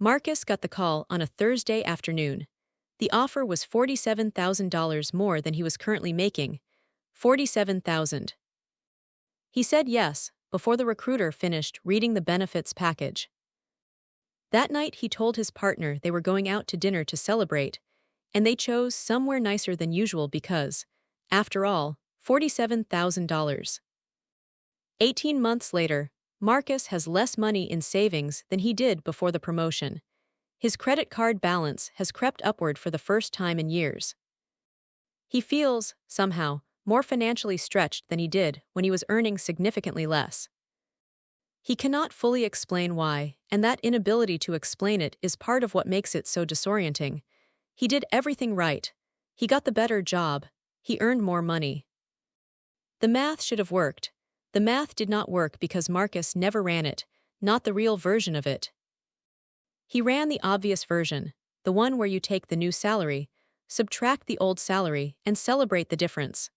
Marcus got the call on a Thursday afternoon. The offer was $47,000 more than he was currently making. 47,000. He said yes before the recruiter finished reading the benefits package. That night he told his partner they were going out to dinner to celebrate, and they chose somewhere nicer than usual because, after all, $47,000. 18 months later, Marcus has less money in savings than he did before the promotion. His credit card balance has crept upward for the first time in years. He feels, somehow, more financially stretched than he did when he was earning significantly less. He cannot fully explain why, and that inability to explain it is part of what makes it so disorienting. He did everything right. He got the better job. He earned more money. The math should have worked. The math did not work because Marcus never ran it, not the real version of it. He ran the obvious version, the one where you take the new salary, subtract the old salary, and celebrate the difference.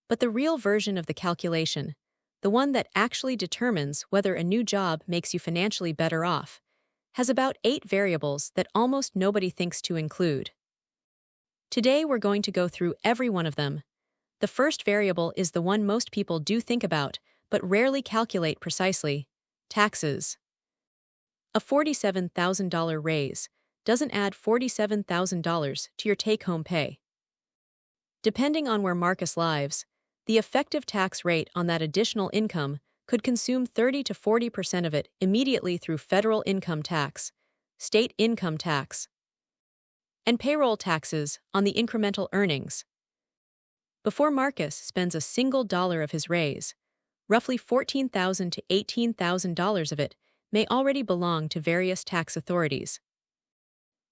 But the real version of the calculation, the one that actually determines whether a new job makes you financially better off, has about 8 variables that almost nobody thinks to include. Today we're going to go through every one of them. The first variable is the one most people do think about, but rarely calculate precisely: taxes. A $47,000 raise doesn't add $47,000 to your take-home pay. Depending on where Marcus lives, the effective tax rate on that additional income could consume 30 to 40% of it immediately through federal income tax, state income tax, and payroll taxes on the incremental earnings. Before Marcus spends a single dollar of his raise, roughly $14,000 to $18,000 of it may already belong to various tax authorities.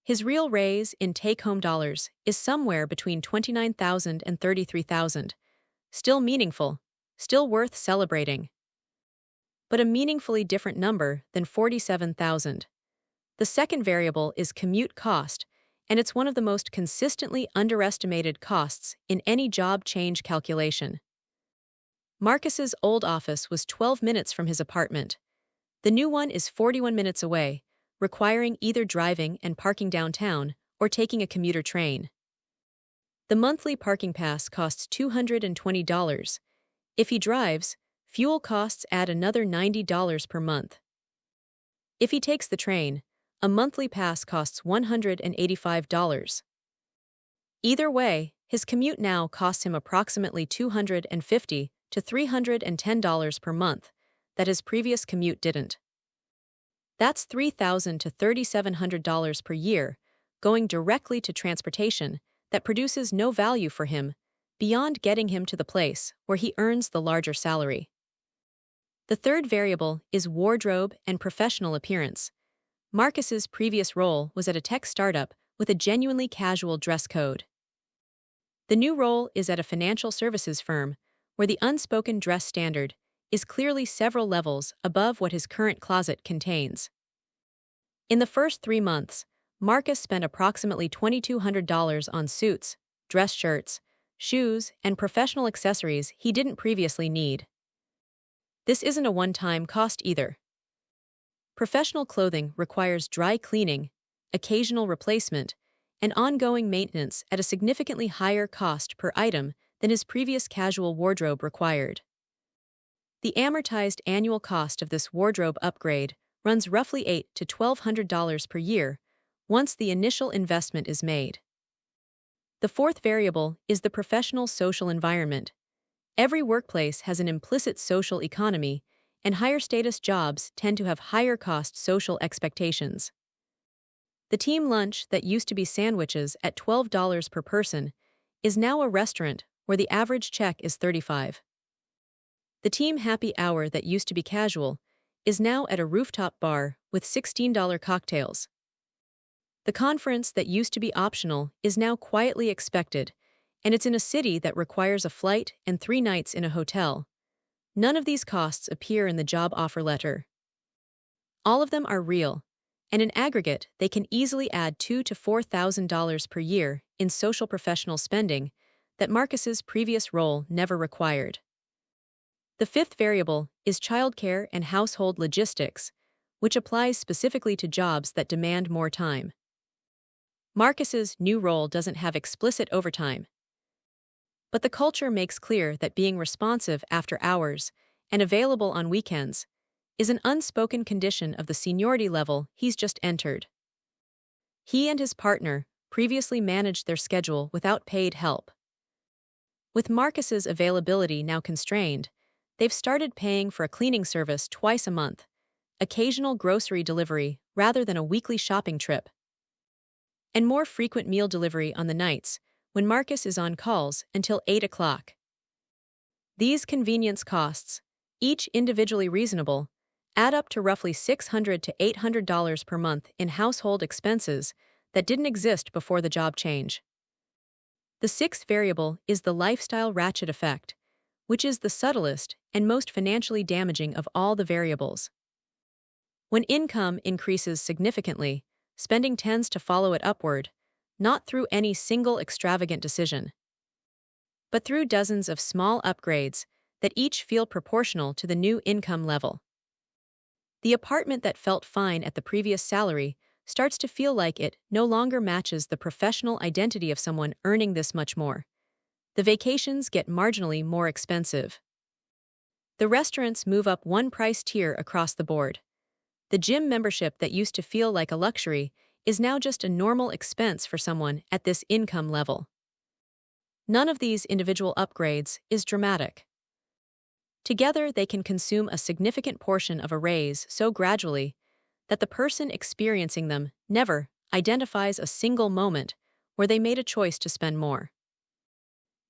His real raise in take-home dollars is somewhere between $29,000 and $33,000. Still meaningful, still worth celebrating. But a meaningfully different number than 47,000. The second variable is commute cost, and it's one of the most consistently underestimated costs in any job change calculation. Marcus's old office was 12 minutes from his apartment. The new one is 41 minutes away, requiring either driving and parking downtown or taking a commuter train. The monthly parking pass costs $220. If he drives, fuel costs add another $90 per month. If he takes the train, a monthly pass costs $185. Either way, his commute now costs him approximately $250 to $310 per month, that his previous commute didn't. That's $3,000 to $3,700 per year, going directly to transportation that produces no value for him, beyond getting him to the place where he earns the larger salary. The third variable is wardrobe and professional appearance. Marcus's previous role was at a tech startup with a genuinely casual dress code. The new role is at a financial services firm, where the unspoken dress standard is clearly several levels above what his current closet contains. In the first 3 months, Marcus spent approximately $2,200 on suits, dress shirts, shoes, and professional accessories he didn't previously need. This isn't a one-time cost either. Professional clothing requires dry cleaning, occasional replacement, and ongoing maintenance at a significantly higher cost per item than his previous casual wardrobe required. The amortized annual cost of this wardrobe upgrade runs roughly $800 to $1,200 per year once the initial investment is made. The fourth variable is the professional social environment. Every workplace has an implicit social economy, and higher status jobs tend to have higher cost social expectations. The team lunch that used to be sandwiches at $12 per person is now a restaurant where the average check is $35. The team happy hour that used to be casual is now at a rooftop bar with $16 cocktails. The conference that used to be optional is now quietly expected, and it's in a city that requires a flight and 3 nights in a hotel. None of these costs appear in the job offer letter. All of them are real, and in aggregate they can easily add $2,000 to $4,000 per year in social professional spending that Marcus's previous role never required. The fifth variable is childcare and household logistics, which applies specifically to jobs that demand more time. Marcus's new role doesn't have explicit overtime, but the culture makes clear that being responsive after hours and available on weekends is an unspoken condition of the seniority level he's just entered. He and his partner previously managed their schedule without paid help. With Marcus's availability now constrained, they've started paying for a cleaning service twice a month, occasional grocery delivery rather than a weekly shopping trip, and more frequent meal delivery on the nights when Marcus is on calls until 8 o'clock. These convenience costs, each individually reasonable, add up to roughly $600 to $800 per month in household expenses that didn't exist before the job change. The sixth variable is the lifestyle ratchet effect, which is the subtlest and most financially damaging of all the variables. When income increases significantly, spending tends to follow it upward, not through any single extravagant decision, but through dozens of small upgrades that each feel proportional to the new income level. The apartment that felt fine at the previous salary starts to feel like it no longer matches the professional identity of someone earning this much more. The vacations get marginally more expensive. The restaurants move up one price tier across the board. The gym membership that used to feel like a luxury is now just a normal expense for someone at this income level. None of these individual upgrades is dramatic. Together, they can consume a significant portion of a raise so gradually that the person experiencing them never identifies a single moment where they made a choice to spend more.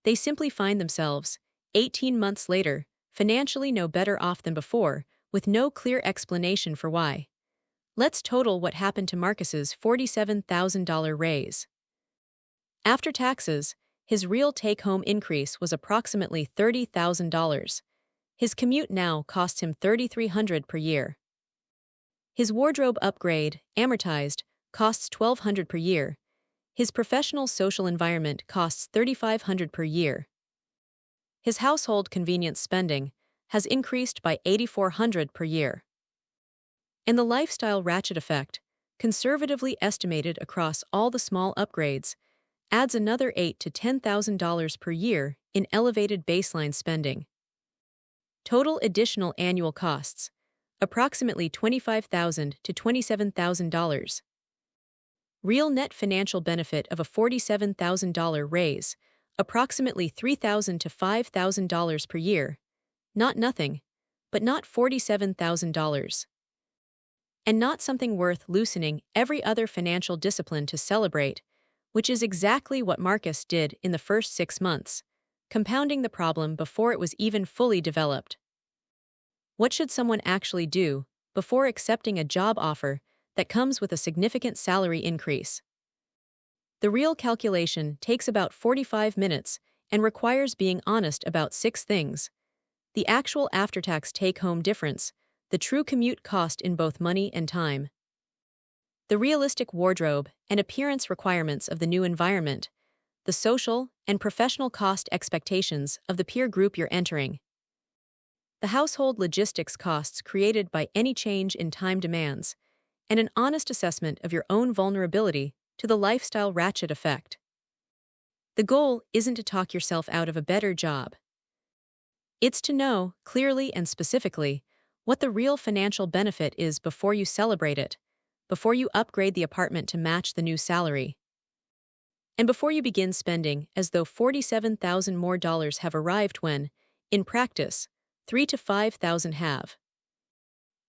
They simply find themselves, 18 months later, financially no better off than before, with no clear explanation for why. Let's total what happened to Marcus's $47,000 raise. After taxes, his real take-home increase was approximately $30,000. His commute now costs him $3,300 per year. His wardrobe upgrade, amortized, costs $1,200 per year. His professional social environment costs $3,500 per year. His household convenience spending has increased by $8,400 per year. And the lifestyle ratchet effect, conservatively estimated across all the small upgrades, adds another $8,000 to $10,000 per year in elevated baseline spending. Total additional annual costs, approximately $25,000 to $27,000. Real net financial benefit of a $47,000 raise, approximately $3,000 to $5,000 per year. Not nothing, but not $47,000. And not something worth loosening every other financial discipline to celebrate, which is exactly what Marcus did in the first 6 months, compounding the problem before it was even fully developed. What should someone actually do before accepting a job offer that comes with a significant salary increase? The real calculation takes about 45 minutes and requires being honest about 6 things: the actual after-tax take-home difference, the true commute cost in both money and time, the realistic wardrobe and appearance requirements of the new environment, the social and professional cost expectations of the peer group you're entering, the household logistics costs created by any change in time demands, and an honest assessment of your own vulnerability to the lifestyle ratchet effect. The goal isn't to talk yourself out of a better job. It's to know, clearly and specifically, what the real financial benefit is before you celebrate it, before you upgrade the apartment to match the new salary, and before you begin spending as though $47,000 more dollars have arrived when, in practice, $3,000 to $5,000 have.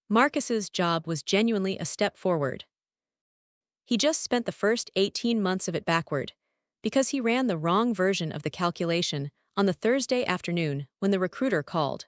Marcus's job was genuinely a step forward. He just spent the first 18 months of it backward, because he ran the wrong version of the calculation on the Thursday afternoon when the recruiter called.